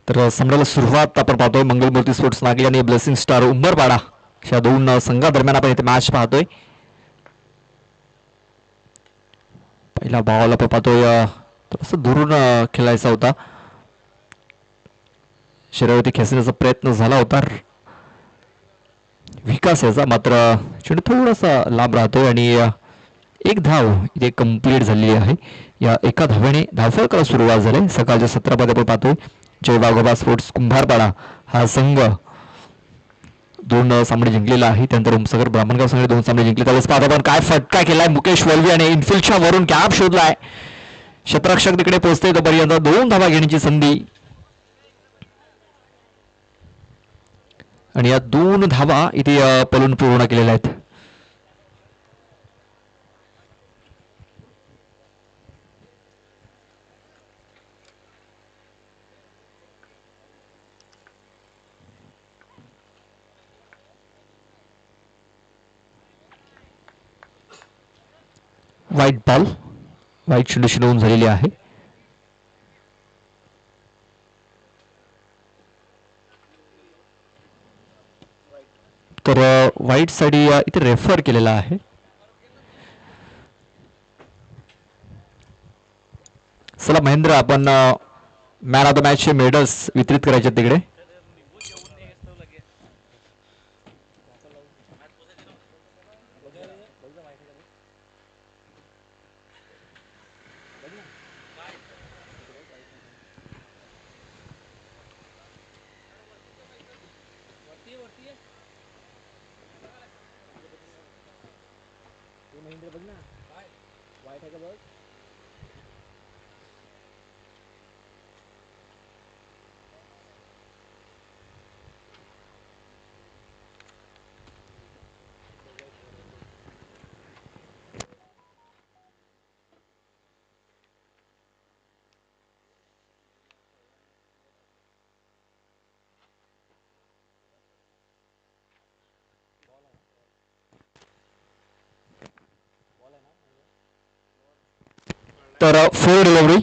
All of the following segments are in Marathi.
तर सामन्याला सुरुवात आपण पाहतोय मंगलमूर्ती स्पोर्ट्स नागली आणि ब्लेसिंग स्टार उंबरपाडा अशा दोन संघादरम्यान आपण इथे मॅच पाहतोय. पहिला बॉल आपण पाहतोय थोडंसं दुरून खेळायचा होता, शरीरावरती खेचण्याचा प्रयत्न झाला होता विकास याचा, मात्र चेंडू थोडासा लांब राहतोय आणि एक धाव इथे कंप्लीट झालेली आहे. या एका धावेने धावफलकाला सुरुवात झाली. सकाळच्या सत्रामध्ये आपण पाहतोय जय वाघोबा स्पोर्ट्स कुंभारपाडा हा संघ दोन सामने जिंकलेला आहे. त्यानंतर उमसगर ब्राह्मणगाव संघाने 2 सामने जिंकले. त्यावेळेस पाहतो आपण काय फटका केलाय मुकेश वल्वी आणि इनफिल्डच्या वरून गॅप शोधलाय. क्षेत्ररक्षक तिकडे पोहोचते तोपर्यंत 2 धावा घेण्याची संधी आणि या 2 धावा इथे पलून पूर्ण केलेल्या आहेत. व्हाईट बॉल, व्हाईट चेंडूची नोंद झालेली आहे. तर व्हाईट साठी इथे रेफर केलेला आहे. चला महेंद्र, आपण मॅन ऑफ द मॅच चे मेडल्स वितरित करायचे तिकडे. तर फोर डिलिव्हरी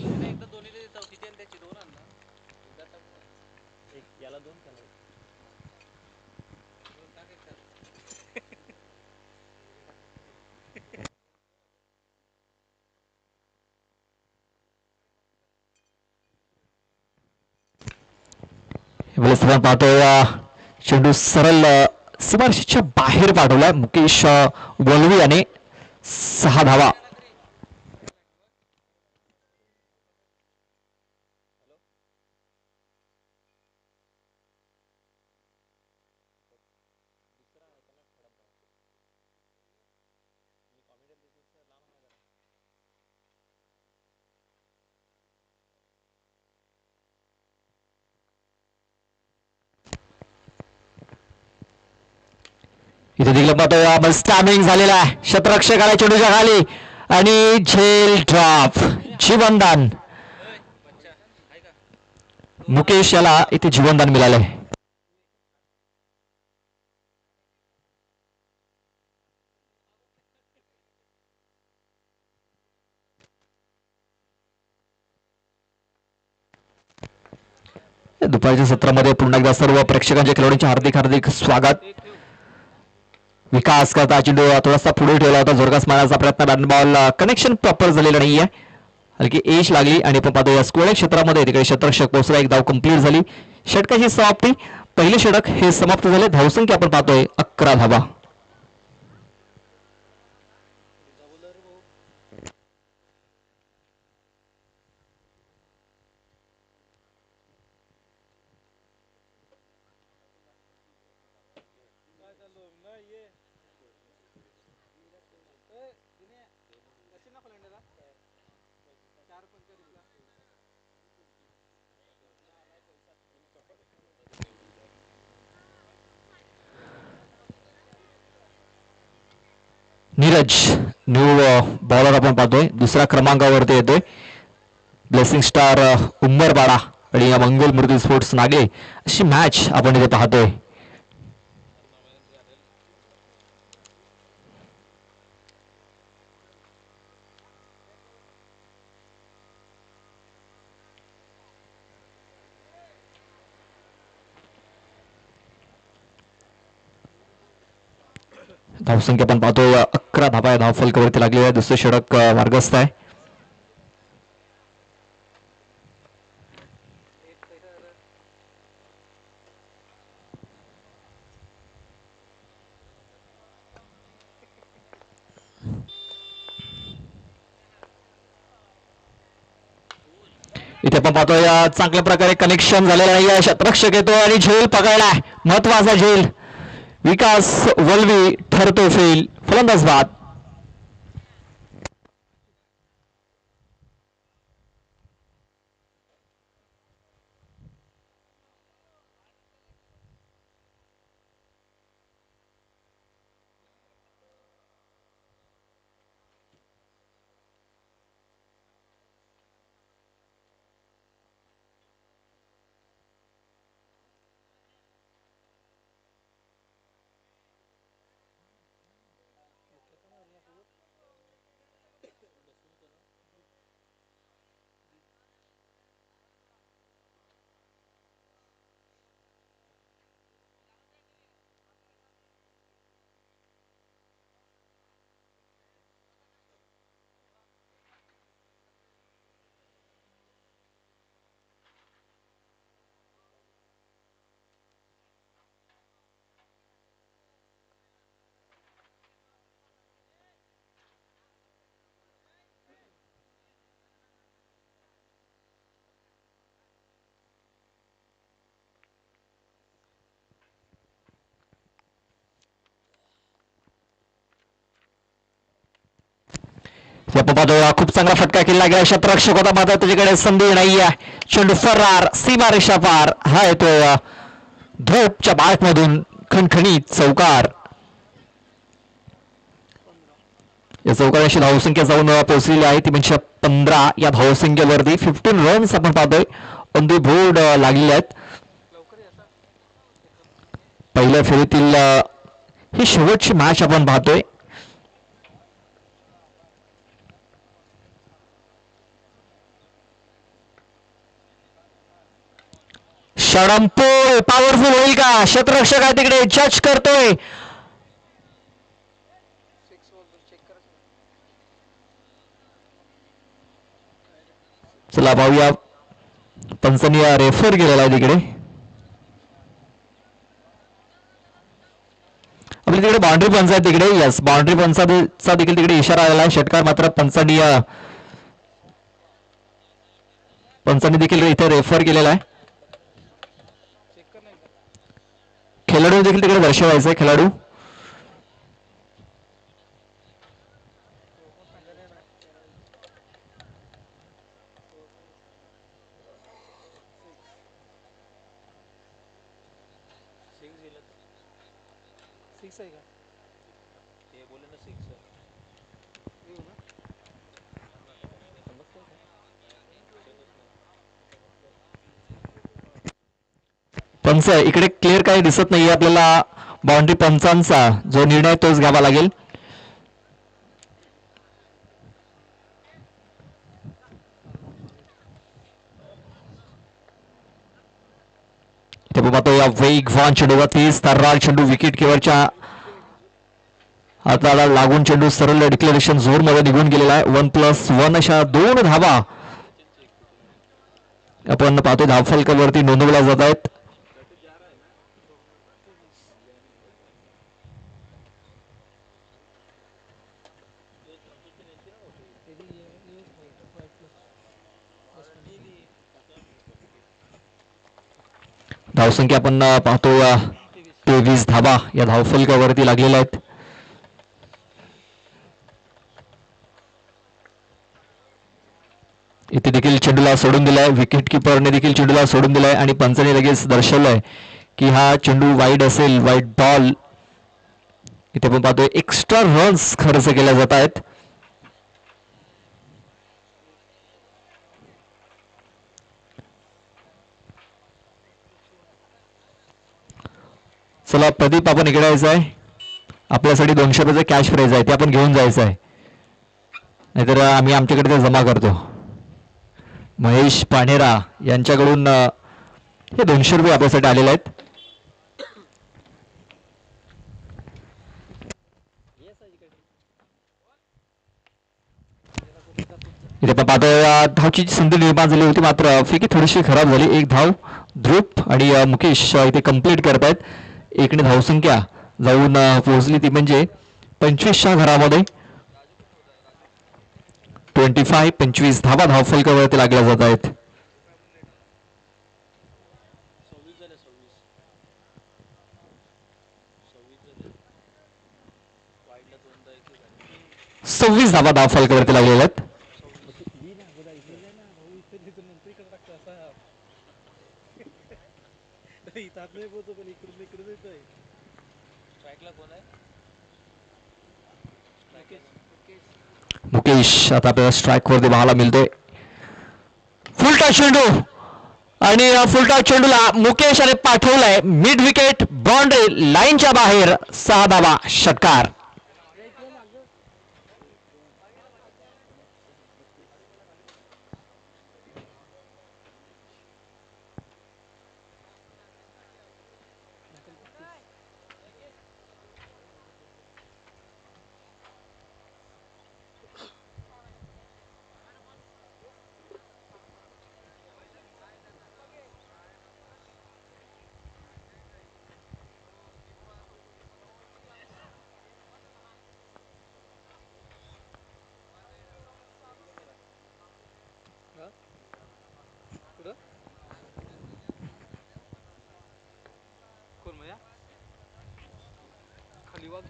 आपण पाहतोय चेंडू सरळ सीमारेषेच्या बाहेर पाठवला मुकेश वल्वी याने. 6 धावा. इथे देखील पाहतोय स्टॅमिंग झालेला आहे क्षेत्ररक्षकाला चेंडूच्या खाली आणि झेल ड्रॉप, जीवनदान. मुकेश याला इथे जीवनदान मिळालंय. दुपारच्या सत्रामध्ये पुन्हा एकदा सर्व प्रेक्षकांच्या खेळाडूंचे हार्दिक हार्दिक स्वागत. विकास करता चेंडू थोडासा पुढे ठेवला होता, जोरगास मारण्याचा प्रयत्न, बॅट बॉल कनेक्शन प्रॉपर झालेलं नाहीये, हलकी एज लागली आणि आपण पाहतो या स्क्वेअर क्षेत्रामध्ये तिकडे क्षेत्ररक्षक पोहोचला. एक धाव कंप्लीट झाली. षटकाची समाप्ती. पहिले षटक हे समाप्त झाले. धावसंख्या आपण पाहतोय 11 धावा. नीरज न्यू बॉलर आपण पाहतोय, दुसऱ्या क्रमांकावरती येतोय. ब्लेसिंग स्टार उंबरपाडा आणि या मंगलमूर्ती स्पोर्ट्स नागे अशी मॅच आपण इथे पाहतोय. धावसंख्या आपण पाहतोय 11 धावा या धावफलकावरती लागलेल्या आहे. दुसरं षटक मार्गस्थ आहे. इथे आपण पाहतोय चांगल्या प्रकारे कनेक्शन झालेलं नाही. शतरक्षक येतो आणि झेल पकडलाय. महत्वाचा झेल. विकास वल्वी ठरतो फेल. फलंदाज बाद. खूप चांगला फटका केला गेला. शतरक्षक होता मात्र त्याच्याकडे संधी नाही आहे. चेंडू फरार. सीमारेषा पार. हा येतोय धोपच्या बाळमधून खणखणीत चौकार. या चौकाराशी धावसंख्या जाऊन पोहोचलेली आहे ती म्हणजे 15. या धावसंख्येवरती 15 रन्स आपण पाहतोय ऑन दी बोर्ड लागलेले आहेत. पहिल्या फेरीतील ही शेवटची मॅच आपण पाहतोय. षडंपोळ पॉवरफुल होईल का? शतरक्षक आहे तिकडे जज करतोय. चला पाहूया. पंचांनी रेफर केलेला आहे तिकडे. आपल्या तिकडे बाउंड्री पंच आहे तिकडे. यस, बाउंड्री पंचाचा देखील तिकडे इशारा आलेला आहे. षटकार मात्र पंचांनी देखील इथे रेफर केलेला आहे. खेळाडू देखील तिकडे दर्शवायचे. खेळाडू पंच इकडे क्लिअर काही दिसत नाहीये आपल्याला. बाउंड्री पंचांचा जो निर्णय तोच घ्यावा लागेल. पाहतो या वेगवान चेंडूवरती तर्रार चेंडू विकेट किपरच्या हाताला लागून चेंडू सरळ डिक्लेरेशन झोन मध्ये निघून गेलेला आहे. 1+1 अशा 2 धावा आपण पाहतो धावफलकावरती नोंदवल्या जात आहेत. धावसंख्या आपण पाहतो 23 धावा या धावफलकावरती लागलेल्या आहेत. इथे देखील चेंडूला सोडून दिलाय. विकेट किपरने देखील चेंडूला सोडून दिलाय आणि पंचाने लगेच दर्शवलंय की हा चेंडू वाईड असेल, वाईड बॉल. इथे आपण पाहतोय एक्स्ट्रा रन्स खर्च केल्या जात आहेत. चला प्रदीप, आपण इकडे यायचं आहे. आपल्यासाठी 200 रुपयाचं कॅश प्राइज आहे, ते आपण घेऊन जायचं आहे, नाहीतर आम्ही आमच्याकडे ते जमा करतो. महेश पाणेरा यांच्याकडून हे 200 रुपये आपल्यासाठी आलेले आहेत. इथे आपण पाहतो धावची संधी निर्माण झाली होती, मात्र फेकी थोडीशी खराब झाली. एक धाव ध्रुव आणि मुकेश इथे कंप्लीट करत आहेत. एकने धावसंख्या जाऊन पोहोचली ती म्हणजे 25च्या घरामध्ये. 25 धावा धावफलकावरती लागल्या जात आहेत. सव्वीस धावा धावफलकावरती लागलेल्या आहेत. मुकेश आता आपल्याला स्ट्राईक वरती पाहायला मिळतोय. फुलटा चेंडू आणि फुलटा चेंडूला मुकेश आणि पाठवलाय मिड विकेट बाउंड्री लाईनच्या बाहेर. 6 धावा षटकार.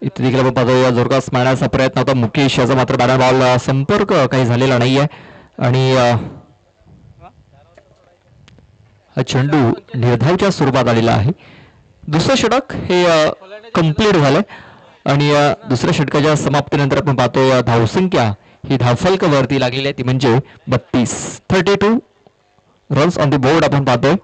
इथे देखील आपण पाहतो जोरदार मारण्याचा प्रयत्न होता मुकेश याचा, मात्र बॅटर बॉल संपर्क काही झालेला नाहीये आणि हा चेंडू निर्धावच्या स्वरूपात आलेला आहे. दुसरं षटक हे कंप्लीट झालंय आणि दुसऱ्या षटकाच्या समाप्तीनंतर आपण पाहतो धावसंख्या ही धावफलकावरती लागलेली आहे ती म्हणजे 32 रन्स ऑन द बोर्ड आपण पाहतोय.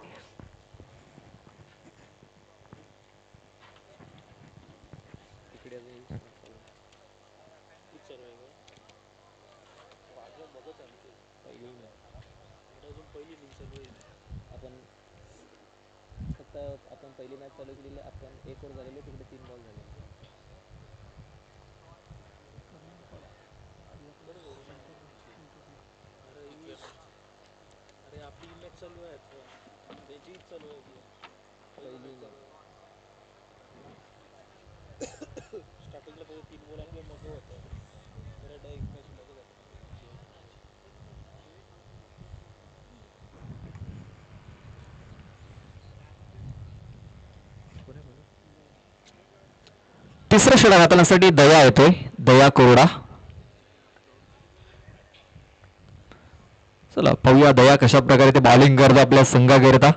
तिसरं षटक हाताळण्यासाठी दया येतोय, दया कोरडा. चला पाहूया दया कशा प्रकारे ते बॉलिंग करतो आपल्या संघाकरिता.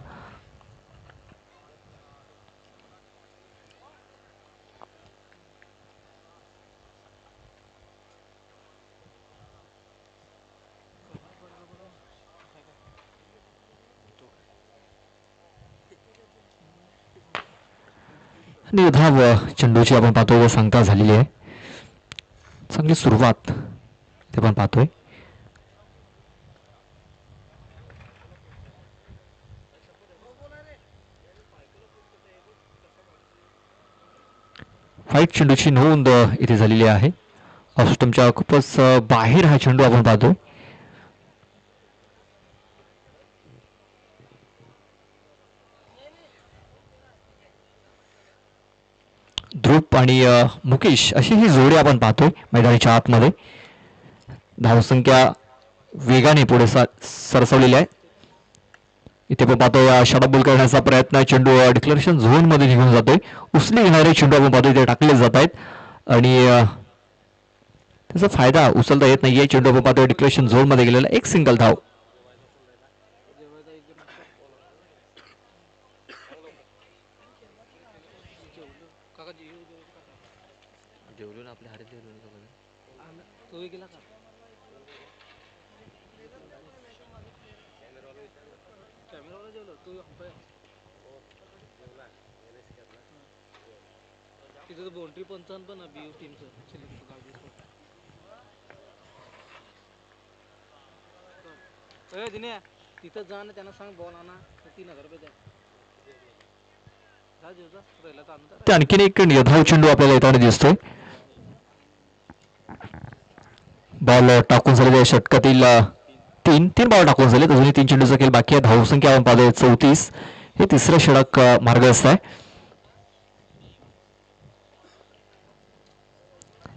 धाव चेंडूची आपण पाहतोय सांगता झालेली आहे. चांगली सुरुवात ते आपण पाहतोय. व्हाईट चेंडूची नोंद इथे झालेली आहे. ऑस्टमच्या खूपच बाहेर हा चेंडू आपण पाहतोय. ध्रुव आणि मुकेश अशी ही जोडी आपण पाहतोय मैदानाच्या आतमध्ये. धावसंख्या वेगाने पुढे सरसवलेली आहे. इथे आपण पाहतोय शॉर्ट करण्याचा प्रयत्न, चेंडू डिक्लेरेशन झोन मध्ये निघून जातोय. उचली घेणारे चेंडू आपण पाहतोय ते टाकले जात आहेत आणि त्याचा फायदा उचलता येत नाहीये. चेंडू आपण पाहतोय डिक्लेरेशन झोन मध्ये गेलेला. एक सिंगल धाव. बाउंड्री पंचावन्न पण बीयू टीमचं दिने तिथं जा ना, त्यांना सांग बॉल आणा, 3000 रुपये द्या. ते आणखीन एक निर्धाव चेंडू आपल्याला येताना दिसतोय. बॉल टाकून झालेल्या षटकातील तीन तीन बॉल टाकून झाले. अजूनही 3 चेंडूचा खेळ बाकी आहे. धावसंख्या आपण पाहतोय 34. हे तिसरं षटक मार्गस्थ आहे.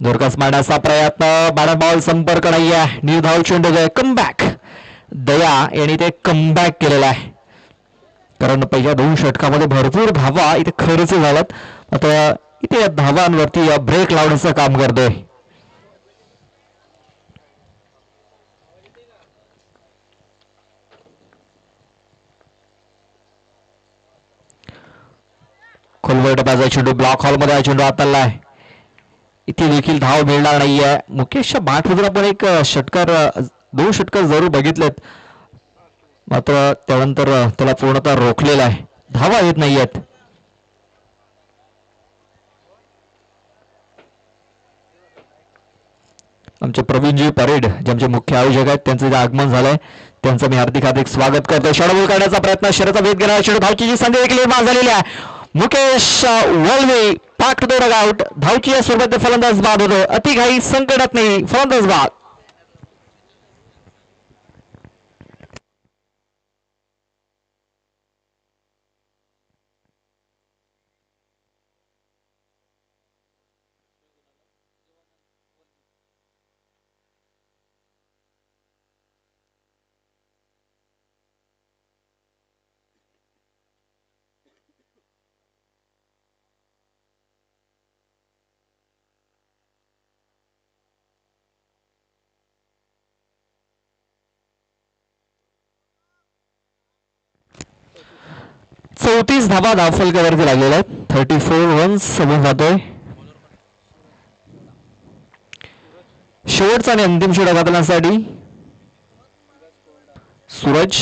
जोरकस मारण्याचा प्रयत्न, बारा बॉल संपर्क नाही आहे. निर्धाव चेंडू कमबॅक. दया यांनी ते कमबॅक केलेलं आहे, कारण पहिल्या 2 षटकामध्ये भरपूर धावा इथे खर्च झालात. आता इथे धावांवरती ब्रेक लावण्याचं काम करतोय. खोलवर डबाचा चेंडू ब्लॉक हॉलमध्ये हा चेंडू हाताळलाय. इथे देखील धाव मिळणार नाहीये. मुकेशच्या बाटमधून आपण एक षटकार 2 षटकार जरूर बघितलेत, मात्र त्यानंतर त्याला पूर्णतः रोखलेला आहे. धावा येत नाहीयेत. आमचे प्रवीणजी परेड जे आमचे मुख्य आयोजक आहेत त्यांचं जे आगमन झालंय त्यांचं मी हार्दिक स्वागत करतो. षडगोल करण्याचा प्रयत्न, शर्यतीचा वेध घेणारा चेंडू, धावची संधी देखील निर्माण झालेली आहे. मुकेश वळवे पाक टू द रगआउट. धावची या स्वरूपात फलंदाज बाद होतो. अतिघाई संकटात नाही, फलंदाज बाद. चौतीस धावा धावफलकावरती लागलेल्या आहेत. 34 रन्स समोर जातोय. शेवटचा आणि अंतिम षटक घालण्यासाठी सूरज.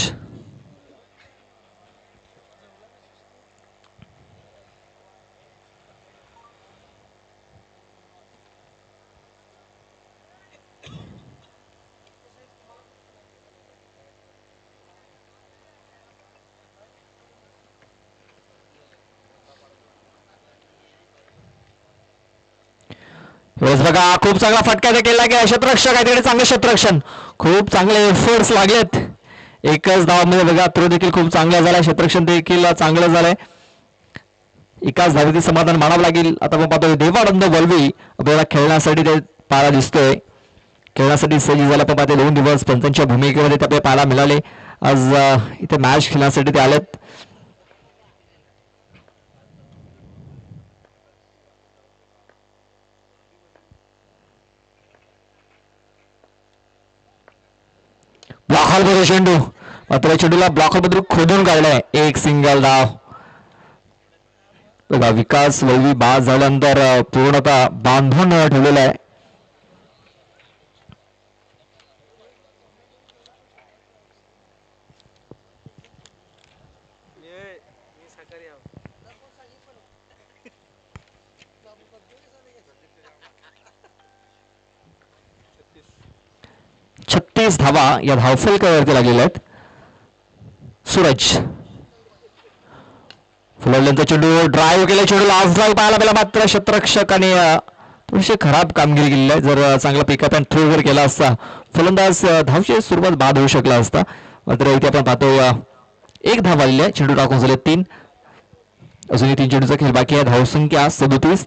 बघा, खूप चांगला फटका केला की क्षेत्ररक्षक आहे तिकडे. चांगले क्षेत्ररक्षण, खूप चांगले एफर्ट्स लागलेत. एकच धावामध्ये बघा थ्रो देखील खूप चांगला झालाय, क्षेत्ररक्षण देखील चांगलं झालंय. एकाच धावेतील समाधान मानावं लागेल. आता आपण पाहतोय देवानंद वल्वी आपल्याला खेळण्यासाठी ते पाहायला दिसतोय. खेळण्यासाठी सज्ज झाला. पण पाहते 2 दिवस पंचांच्या भूमिकेमध्ये ते आपल्याला पाहायला मिळाले. आज इथे मॅच खेळण्यासाठी ते आलेत. ब्लॉक हॉलमध्ये चेंडू, मात्र चेंडूला ब्लॉक हॉलमधून खोदून काढलाय. एक सिंगल धाव. बघा, विकास वल्वी बाद झाल्यानंतर पूर्णतः बांधून ठेवलेला आहे. छत्तीस धावा या धावफलकावरती लागलेल्या आहेत. सूरज फुलवल्यांचा चेंडू, ड्राईव्ह केला चेंडू, लास्ट ड्राईव्ह पाहायला मिळाला. मात्र क्षेत्ररक्षकाने थोडीशी खराब कामगिरी केलेली आहे. जर चांगला पिकअप अँड थ्रो जर केला असता फलंदाज धावची सुरुवात बाद होऊ शकला असता. मात्र इथे आपण पाहतो 1 धाव आलेली आहे. चेंडू टाकून झाले 3. अजूनही 3 चेंडूचा खेळ बाकी आहे. धावसंख्या 37.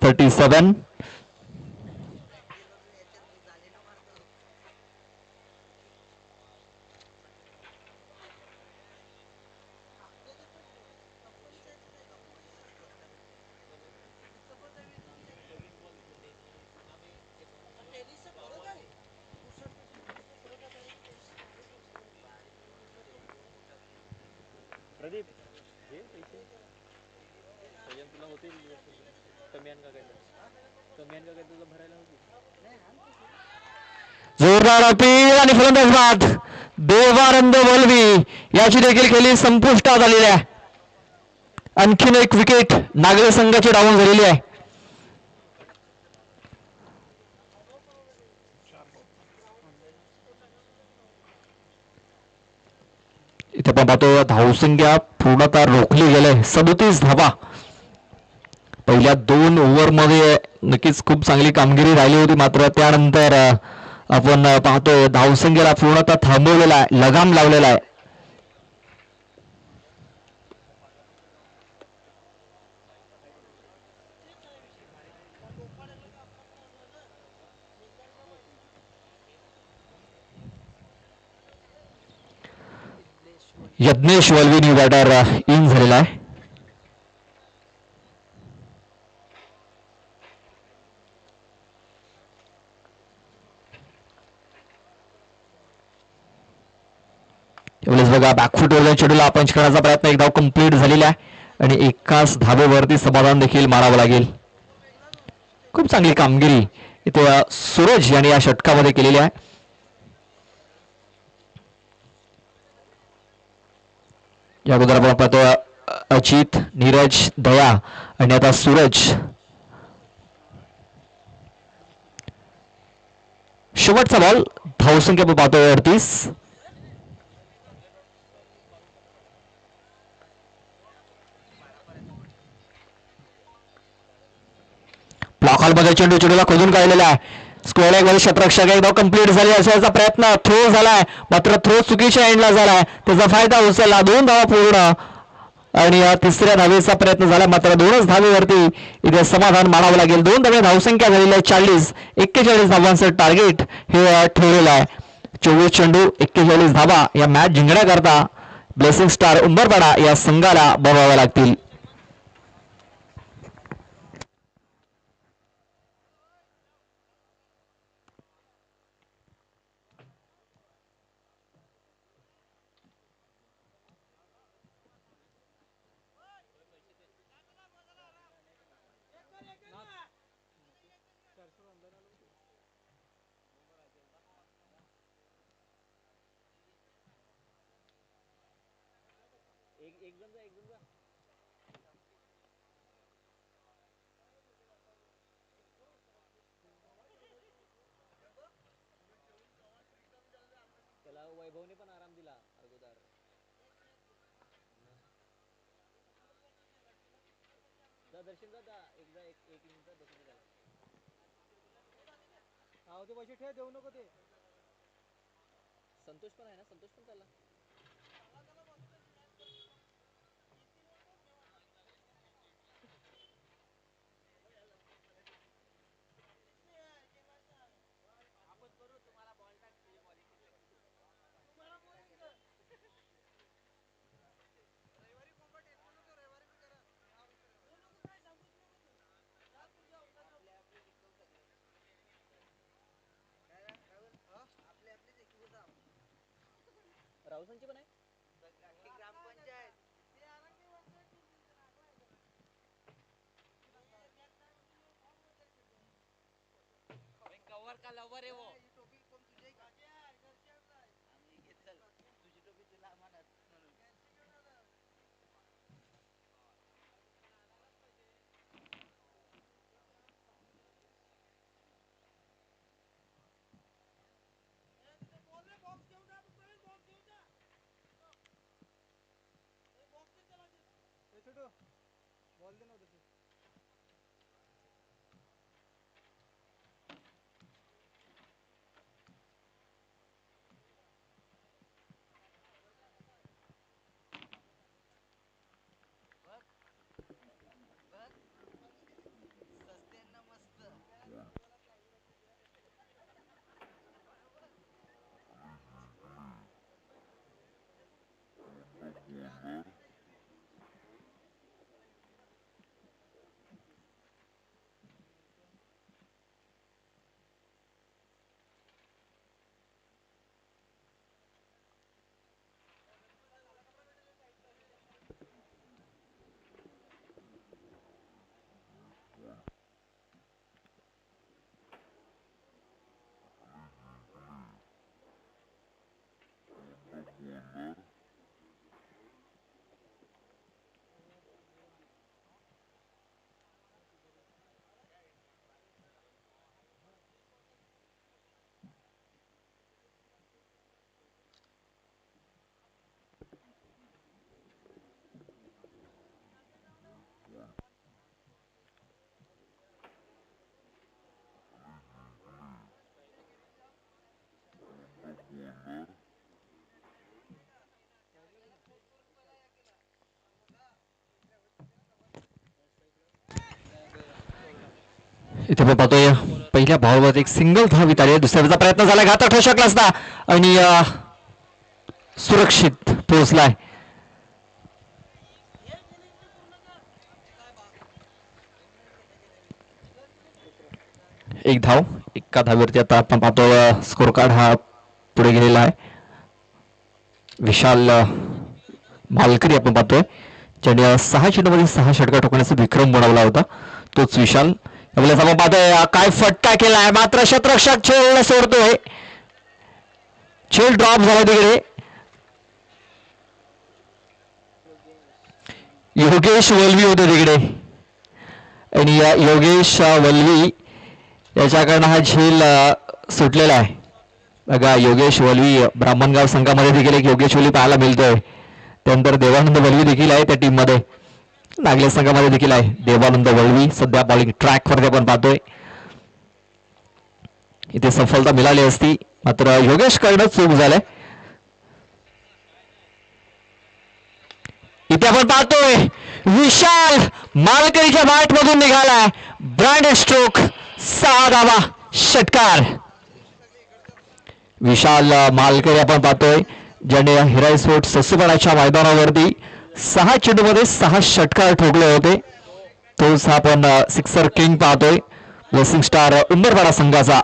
प्रदीप हे पैसे सजन तुला होतील कमी का काय तुला भरायला होती. जोरदार अपील आणि फलंदाज बाद. देवानंद वल्वी याची देखील खेळी संपुष्टात आलेली आहे. आणखीन एक विकेट नागरी संघाची डाऊन झालेली आहे. इथे आपण पाहतो धावसंख्या पूर्णतः रोखली गेले. 37 धावा. पहिल्या 2 ओव्हरमध्ये नक्कीच खूप चांगली कामगिरी राहिली होती, मात्र त्यानंतर आपण पाहतोय धावसंख्येला पूर्णतः थांबवलेला आहे, लगाम लावलेला आहे. Yagnesh Valvi new batter in झालेला आहे. त्यावेळेस बघा बॅकफूट वर चेंडूला पंच करण्याचा प्रयत्न, एक धाव कंप्लीट झालेला आहे आणि एकाच धाबेवरती समाधान देखील मारावं लागेल. खूप चांगली कामगिरी इथे सूरज यांनी या षटकामध्ये केलेली आहे. या अगोदर आपण पाहतो अजित, नीरज, दया आणि आता सूरज. शेवटचा बॉल, धावसंख्या आपण पाहतो 38. ब्लॉकॉलमध्ये चेंडूला खोदून काढलेला आहे. स्क्वेअर एक मध्ये शतरक्षक एक धाव कंप्लीट झाली असायचा प्रयत्न, थ्रो झालाय मात्र थ्रो चुकीच्या एंडला झालाय, त्याचा फायदा उचलला, 2 धावा पूर्ण. आणि तिसऱ्या धावेचा प्रयत्न झाला मात्र 2च धावेवरती इथे समाधान मानावं लागेल. 2 धावे धावसंख्या झालेली आहे 40. 41 धावांचं टार्गेट हे ठेवलेलं आहे. 24 चेंडू 41 धावा या मॅच जिंकण्याकरता ब्लेसिंग स्टार उंबरपाडा या संघाला बनवाव्या लागतील. एक जण जा. त्याला वैभवने पण आराम दिला अगोदर. जा दर्शन जा, एक मिनिट बसून जा. हा ते पैसे ठेव, देऊ नको ते. संतोष पण आहे ना, संतोष पण चालला. राहुल पण आहे. कवर का लवर आहे वो. बॉल दे ना तसे. इथे आपण पाहतोय पहिल्या बॉलवर एक सिंगल धाव आली आहे. दुसऱ्याचा प्रयत्न झाला, घातक ठरू शकला असता आणि सुरक्षित पोहोचलाय. एक धाव, एका धावेवरती आता आपण पाहतोय स्कोर कार्ड हा पुढे गेलेला आहे. विशाल मालकरी आपण पाहतोय, ज्याने 6 चेंडूमध्ये 6 षटकार ठोकण्याचा विक्रम बनवला होता. तोच विशाल आपण पाहतोय. काय फटका केलाय, मात्र शतरक्षक खेळ सोडतोय. खेळ ड्रॉप झाला तिकडे. योगेश वल्वी होते तिकडे आणि योगेश वल्वी याच्याकडनं हा झेल सुटलेला आहे. बघा, योगेश वल्वी ब्राह्मणगाव संघामध्ये देखील एक योगेश वल्वी पाहायला मिळतोय. त्यानंतर देवानंद वल्वी देखील आहे त्या टीम मध्ये. नागले संघामध्ये देखील आहे देवानंद वल्वी. सध्या बॉलिंग ट्रॅक वरती आपण पाहतोय. इथे सफलता मिळाली असती, मात्र योगेश कडनं चूक झालंय. इथे आपण पाहतोय विशाल मालकरीच्या बॅट मधून निघालाय. ब्रँड स्ट्रोक, 6 धावा, षटकार. विशाल मालकरी आपण पाहतोय, ज्याने हिराई स्पोर्ट्स ससूबाच्या मैदानावरती 6 चेंडूमध्ये 6 षटकार ठोकले होते. तोच आपण सिक्सर किंग पाहतोय, ब्लेसिंग स्टार उंबरपाडा संघाचा.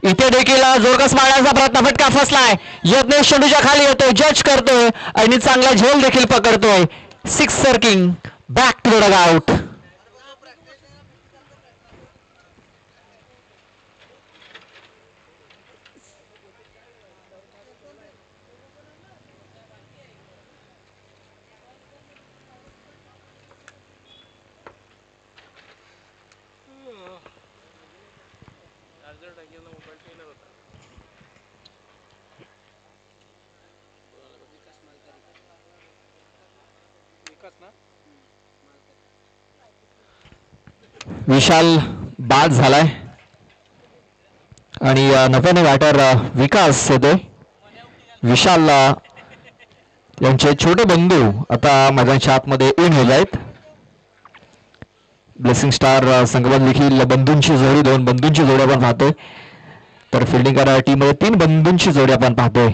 इथे देखील जोरकस मारण्याचा प्रयत्न, फटका फसलाय. यज्ञेश चेंडूच्या खाली येतोय, जज करतोय आणि चांगला झेल देखील पकडतोय. Sixer king back to the dugout. Vishal बाद झालाय आणि नव्याने बॅटर विकास येतोय. विशाल यांचे छोटे बंधू आता मैदानाच्या आतमध्ये इन होत आहेत. ब्लेसिंग स्टार संघात देखील बंधूंची जोडी, 2 बंधूंची जोडी आपण पाहतोय. तर फिल्डिंग करणाऱ्या टीम मध्ये 3 बंधूंची जोडी आपण पाहतोय.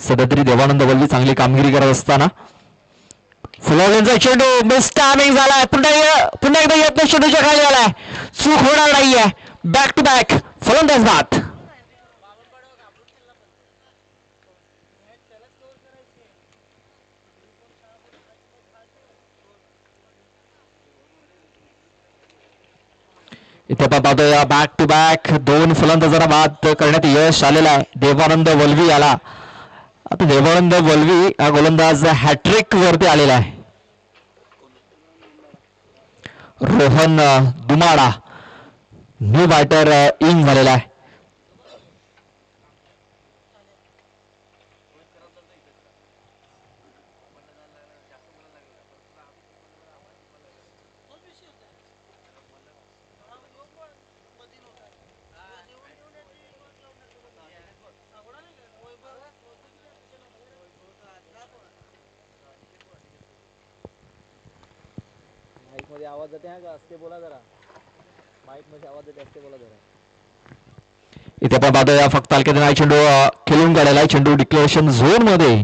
सध्या तरी देवानंद वल्ली चांगली कामगिरी करत असताना फुलावलेंचा चेंडू मिस टायमिंग झालाय. पुन्हा एकदा यत्न चेंडूच्या खाली आलाय. चूक होणार नाहीये. बॅक टू बॅक फलंदाज बाद. इथे आपण पाहतोय बॅक टू बॅक 2 फलंदाजांना बाद करण्यात यश आलेलं आहे. देवानंद वल्वी आला. आता देवानंद वल्वी हा गोलंदाज हॅट्रिक वरती आलेला आहे. रोहन दुमाडा न्यू बॅटर इन झालेला आहे. माईक मध्ये आवाज जाते हा का, असते बोला जरा. माईक मध्ये आवाज येते, असते बोला जरा. इथे आपण पाहतोय फक्त हलक्यात नाही चेंडू खेळून काढलेला आहे. चेंडू डिक्लेरेशन झोन मध्ये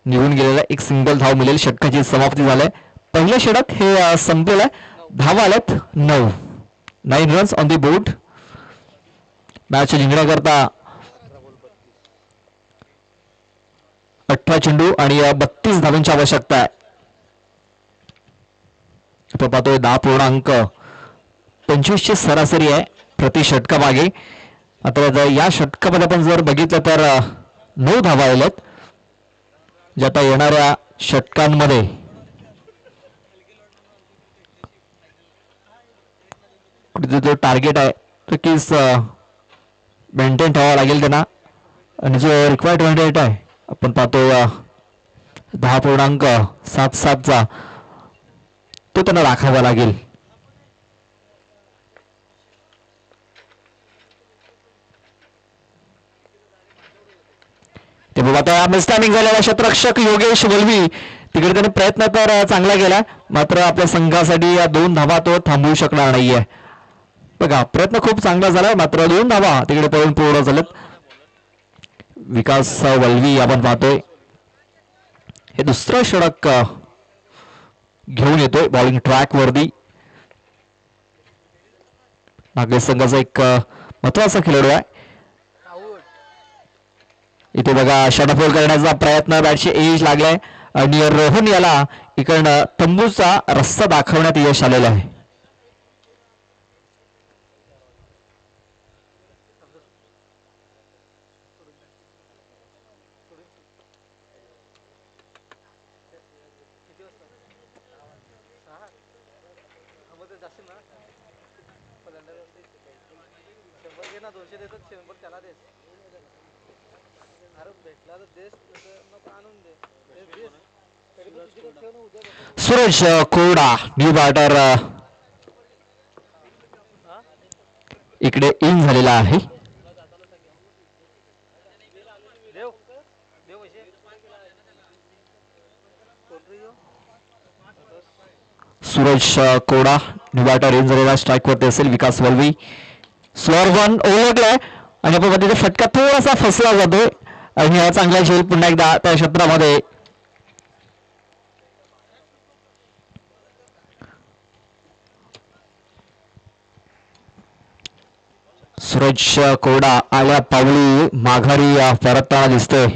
निघून गेलेला. एक सिंगल धाव मिळेल. षटकाची समाप्ती झाली. पहिलं षटक हे संपलेलं आहे. धावा आल्यात 9 runs on the board. Match जिंकण्याकरता 18 चेंडू आणि 32 धावांची आवश्यकता आहे. आपण पाहतोय 10.25ची सरासरी आहे प्रति षटकामागे. आता या षटकामध्ये आपण जर बघितलं तर 9 धावा आल्यात. जे आता येणाऱ्या षटकांमध्ये जो टार्गेट आहे तो कीच मेंटेन ठेवावा लागेल त्यांना. आणि जो रिक्वायर्ड रेट आहे आपण पाहतो 10.77चा तो त्यांना राखावा लागेल. ते बघा आता मिसटायमिंग झालेला क्षेत्ररक्षक योगेश वल्वी तिकडे त्याने प्रयत्न तर चांगला केला, मात्र आपल्या संघासाठी या 2 धावा तो थांबवू शकणार नाहीये. बघा प्रयत्न खूप चांगला झाला, मात्र 2 धावा तिकडे पळून पूर्ण झालेत. विकास वल्वी आपण पाहतोय हे दुसरं षटक घेऊन येतोय बॉलिंग ट्रॅक वरती. नागेश संघाचा एक महत्वाचा खेळाडू आहे. इथे बघा षटफोल करण्याचा प्रयत्न, बॅटचे एज लागलाय आणि रोहन याला इकडनं तंबूचा रस्ता दाखवण्यात यश आलेलं आहे. जाशील ना 100 घे ना, 200 देतात 100 त्याला देस. अरे भेटला तर देस, नको आणून दे. सुरेश कोरडा न्यू बॅटर इकडे इन झालेला आहे. देव देव पैसे सुरेश कोरडा न्यू बॅटर इन झालेला, स्ट्राईक वरती असेल. विकास वल्वी स्लोअर वन ओळखलाय आणि आपण तिथे फटका थोडासा फसला जातोय आणि हा चांगला झेल पुन्हा एकदा त्या क्षेत्रामध्ये. सुरेश कोरडा आल्या पावली माघारी परतताना दिसतोय.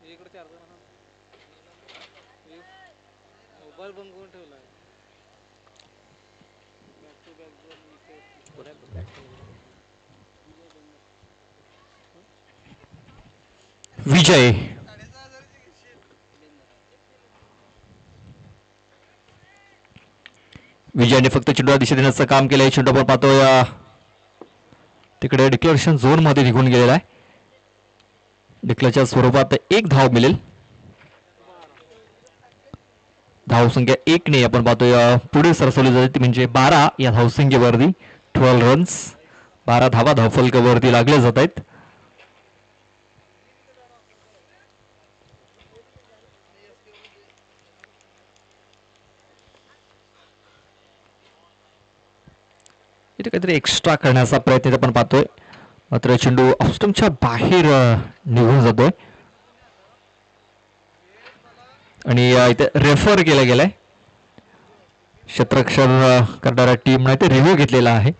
इकडे 4 जण मोबाईल बंद करून ठेवलाय. बॅक टू बॅक दोन विकेट. विजय विजयाने फक्त चेंडूला दिशा देण्याचं काम केलंय. चेंडू आपण पाहतोय तिकडे डिक्लेरेशन झोन मध्ये निघून गेलेला आहे. डिक्लेअरच्या स्वरूपात 1 धाव मिळेल. धावसंख्या 1 ने आपण पाहतोय पुढे सरसवली जाते, ती म्हणजे 12 या धावसंख्येवरती 12 रन्स, 12 धावा धावफलकावरती लागले जात आहेत. इथे काहीतरी एक्स्ट्रा करण्याचा प्रयत्न आपण पाहतोय, मात्र चेंडू ऑफस्टंपच्या बाहेर निघून जातोय आणि इथे रेफर केला गेलाय. क्षेत्ररक्षण करणाऱ्या टीमने ते रिव्ह्यू घेतलेला आहे.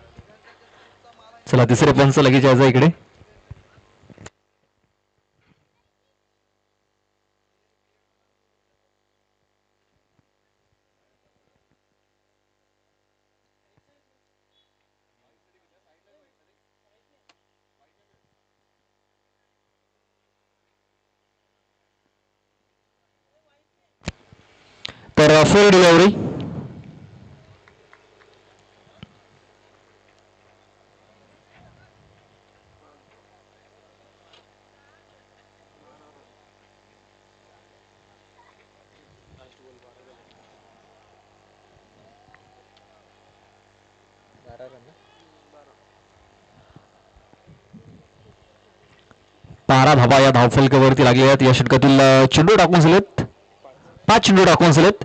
चला तिसरे पंच लगेच यायचं इकडे. तर फोर डिलिव्हरी लास्ट बॉल 12 गेले. 12 रन ना. 12 धाबा या धावफलकावरती लागले आहेत. या षटकातील चेंडू टाकून झालेत 5 चेंडू टाकून झालेत.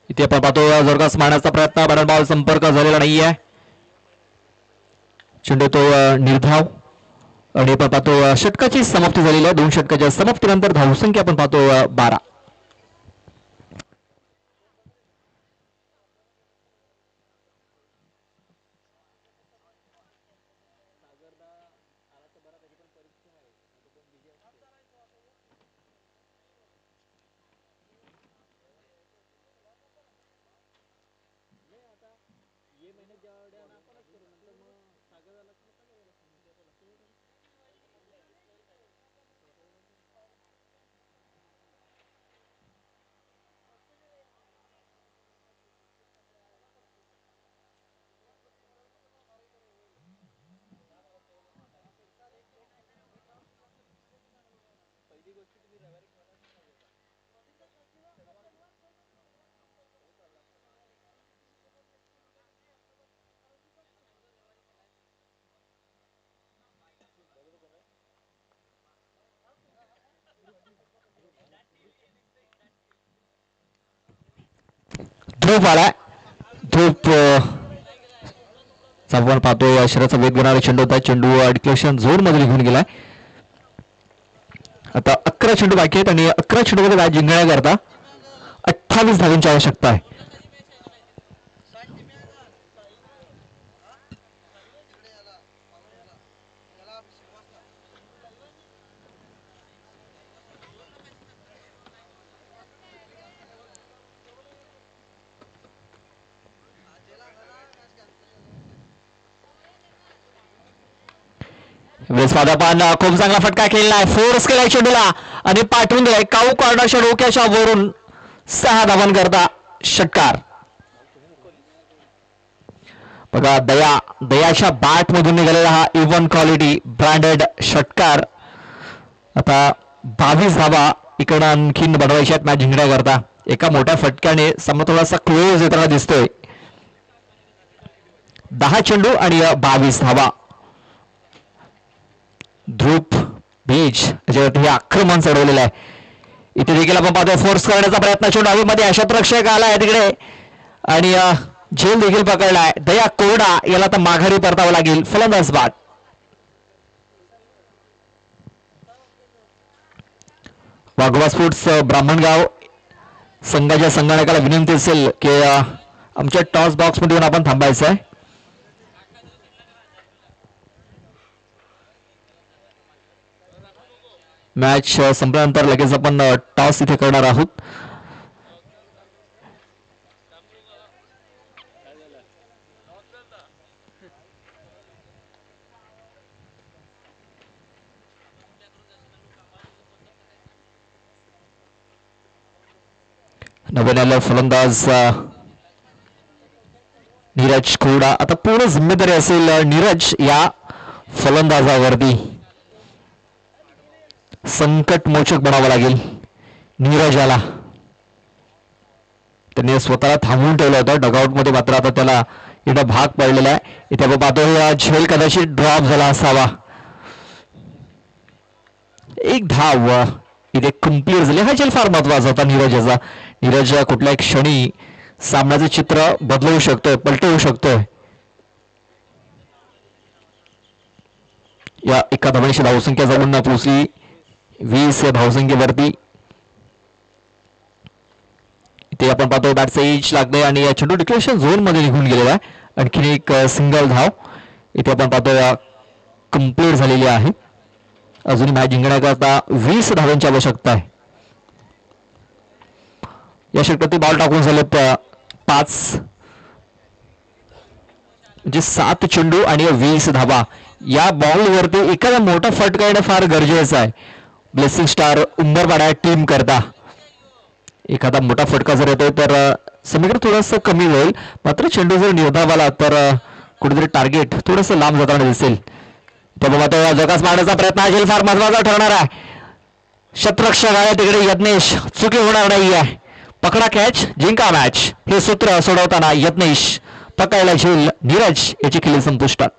इथे आपण पाहतो जोरदार मारण्याचा प्रयत्न, बॅट बॉल संपर्क झालेला नाहीये. चेंडू तो निर्धाव आणि आपण पाहतो षटकाची समाप्ती झालेली आहे. 2 षटकाच्या समाप्तीनंतर धावसंख्या आपण पाहतो 12. ये मैंने जेवढ्या आपणच करू नंतर धूप आलाय. धूप आपण पाहतोय शरीराचा वेग घेणारा चेंडू होता. चेंडू डिक्लेशन झोन मध्ये निघून गेलाय. आता 11 चेंडू बाकी आहेत आणि 11 चेंडूमध्ये मॅच जिंकण्याकरता 28 धावांची आवश्यकता आहे. वेस्वादापान खूप चांगला फटका खेळलाय. फोर्स केलाय चेंडूला आणि पाठवून दिलाय. काऊ कॉर्नर षटकाच्या वरून 6 धावांकरता षटकार. बघा दयाच्या बॅट मधून निघालेला हा इव्हन क्वालिटी ब्रँडेड षटकार. आता 22 धावा इकडं आणखीन बनवायच्या आहेत मॅच जिंकण्याकरता. एका मोठ्या फटक्याने सामना थोडासा क्लोज येताना दिसतोय. 10 चेंडू आणि 22 धावा. ध्रुव बीज याच्यावरती हे आक्रमण चढवलेलं आहे. इथे देखील आपण पाहतोय फोर्स करण्याचा प्रयत्न. चेंडू हवेमध्ये शतरक्षक आलाय तिकडे आणि झेल देखील पकडलाय. दया कोरडा याला तर माघारी परतावं लागेल. फलंदाज बाद. वाघोबा स्पोर्ट्स ब्राह्मणगाव संघाच्या संगणकाला विनंती असेल की आमच्या टॉस बॉक्स मध्ये येऊन आपण थांबायचं आहे. मॅच संपल्यानंतर लगेच आपण टॉस इथे करणार आहोत. नवीन फलंदाज नीरज कोरडा. आता पूर्ण जिम्मेदारी असेल नीरज या फलंदाजावरती. संकट मोचक बनावं लागेल नीरजाला. त्यांनी स्वतःला थांबवून ठेवलं होतं डगआउट मध्ये, मात्र आता त्याला इथं भाग पडलेला आहे. इथे आपण पाहतो झेल कदाचित ड्रॉप झाला असावा. एक धाव इथे कम्प्लीट झाली. हा झेल फार महत्वाचा होता नीरजाचा. नीरज कुठल्याही क्षणी सामन्याचं चित्र बदलवू शकतोय, पलटवू शकतोय. या एका धावण्याची धावसंख्या जाऊन पोहोचली 20 धावसंख्येवरती. इथे आपण पाहतो बॅटचा एज लागले आणि चेंडू डिक्लेशन झोन मध्ये निघून गेलेला आहे. आणखीन एक सिंगल धाव इथे आपण पाहतो कम्प्लीट झालेली आहे. अजून मॅच जिंकण्याकरता 20 धावांची आवश्यकता आहे. या षटकात बॉल टाकून झालेत 5 म्हणजे 7 चेंडू आणि 20 धावा. या बॉलवरती एखादा मोठा फटका येणं फार गरजेचं आहे. ब्लेसिंग स्टार उंबरपाडा टीम करता एखादा मोठा फटका जर येतोय तर समीकरण थोडंसं कमी होईल. मात्र चेंडू जर निर्धावाला तर कुठेतरी टार्गेट थोडंसं लांब जाताना दिसेल. त्यामुळे जगास मारण्याचा प्रयत्न असेल फार महत्वाचा ठरणार आहे. शतरक्षक आहे तिकडे यत्नेश. चुकी होणार नाही आहे. पकडा कॅच जिंका मॅच हे सूत्र सोडवताना यत्नेश पकडायला झेल नीरज याची खेळी संपुष्टात.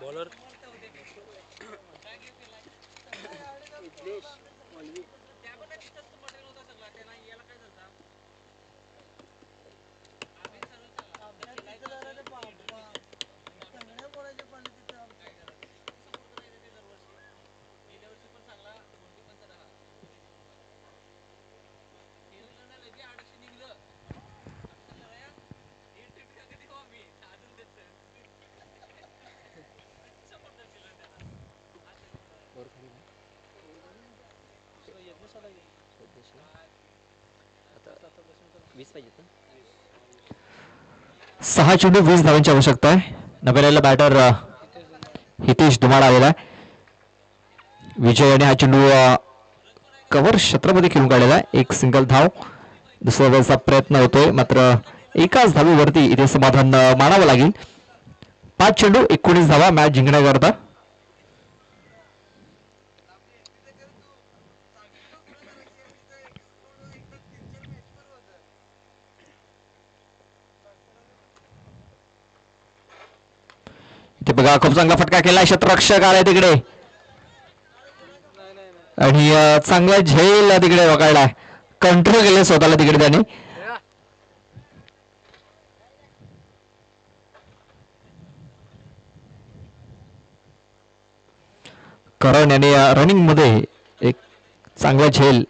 बॉलर सहा चेंडू 20 धावांची आवश्यकता आहे. नव्याला बॅटर हितेश धुमाळ आलेला आहे. विजय आणि हा चेंडू कव्हर क्षेत्रामध्ये खेळून काढलेला आहे. एक सिंगल धाव. दुसऱ्या वेळेचा प्रयत्न होतोय मात्र एकाच धावेवरती इथे समाधान मानावं लागेल. 5 चेंडू 19 धावा मॅच जिंकण्याकरता. इथे बघा खूप चांगला फटका केलाय, क्षेत्ररक्षक आलाय तिकडे नाही नाही नाही आणि चांगला झेल तिकडे वगळलाय, कंट्रोल केले स्वतःला तिकडे त्याने. करण याने रनिंग मध्ये एक चांगला झेल.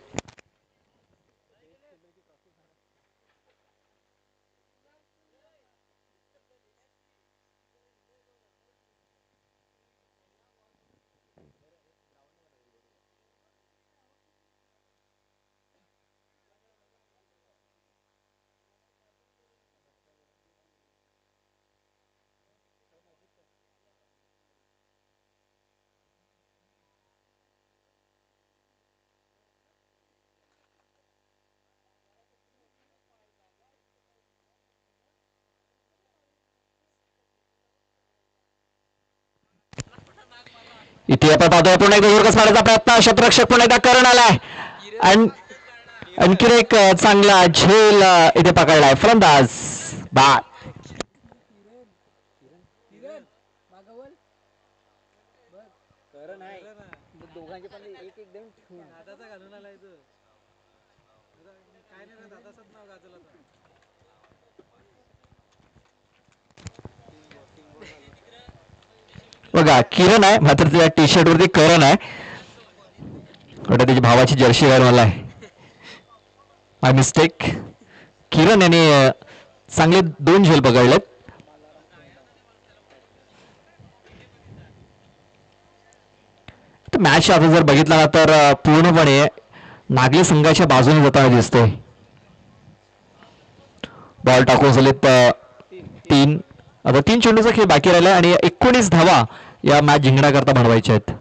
इथे आपण पाहतोय पुन्हा एकदा जोरकस मारायचा प्रयत्न, क्षेत्ररक्षक पुन्हा एकदा करण आलाय आणि आणखी एक चांगला झेल इथे पकडलाय फलंदाज बाद. खरं नाही दोघांचे पण एक एक देऊन ठेवून दादाचा घालून आलाय तो काय नाही ना दादाचाच नाव गाजवलं आता. बघा किरण आहे मात्र त्या टी शर्ट वरती करण आहे, वाटतं त्याची भावाची जर्सी घालून आलाय. माय मिस्टेक. किरण याने चांगले 2 झेल पकडलेत. मॅच आता जर बघितला ना तर पूर्णपणे नागले संघाच्या बाजूने जाताना दिसतोय. बॉल टाकून झालेत 3. आता 3 चेंडूचा खेळ बाकी राहिला आणि 19 धावा या मॅच जिंकण्याकरता बनवायच्या आहेत.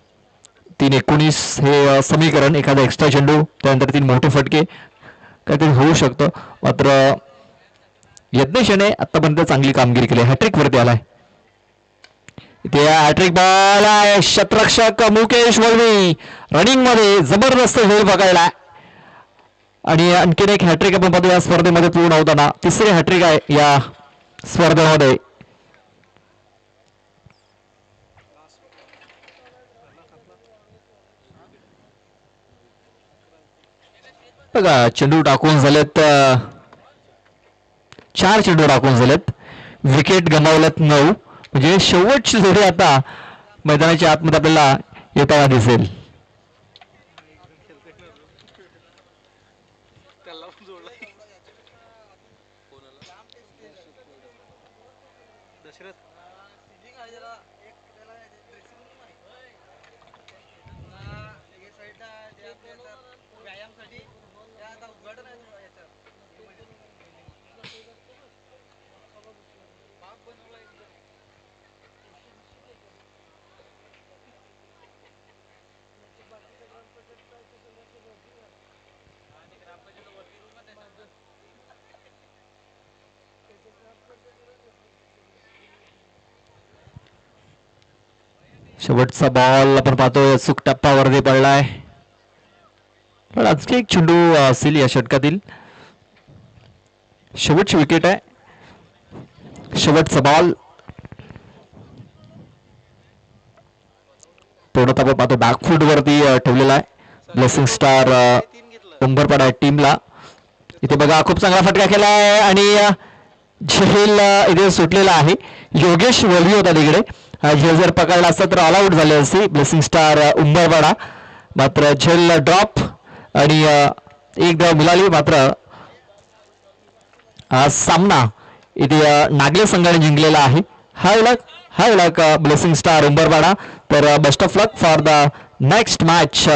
3-19 हे समीकरण, एखादा एक्स्ट्रा चेंडू त्यानंतर 3 मोठे फटके काहीतरी होऊ शकतं. मात्र यज्ञेश याने आतापर्यंत चांगली कामगिरी केली, हॅट्रिक वरती आलाय. इथे हॅट्रिक बॉल आहे, क्षेत्ररक्षक मुकेश वळवी रनिंग मध्ये जबरदस्त झेल पकडलाय आणि आणखीन एक हॅट्रिक आपण पाहतो या स्पर्धेमध्ये पूर्ण होताना. 3री हॅट्रिक आहे या स्पर्धेमध्ये. बघा चेंडू टाकून झालेत 4 चेंडू टाकून झालेत, विकेट गमावल्यात 9. म्हणजे शेवटची जोडी आता मैदानाच्या आतमध्ये आपल्याला येताना दिसेल. त्याला पण जोडला दशरथ व्यायामसाठी उद्घाटन आहे शेवटचा बॉल आपण पाहतोय चूक टप्प्यावरती पडलाय, पण आणखी एक चेंडू असेल या षटकातील. शेवटची विकेट आहे, शेवटचा बॉल. पूर्णतः आपण पाहतो बॅकफूट वरती ठेवलेला आहे ब्लेसिंग स्टार उंबरपाडा टीमला. इथे बघा खूप चांगला फटका केलाय आणि झेल इथे सुटलेला आहे. योगेश वल्वी होता तिकडे, झेल जर पकडला असता तर ऑल आउट झाले असते ब्लेसिंग स्टार उंबरपाडा. मात्र झेल ड्रॉप आणि एक धाव मिळाली. मात्र हा सामना इथे नागले संघाने जिंकलेला आहे. हाय लक ब्लेसिंग स्टार उंबरपाडा. तर best of luck for the next match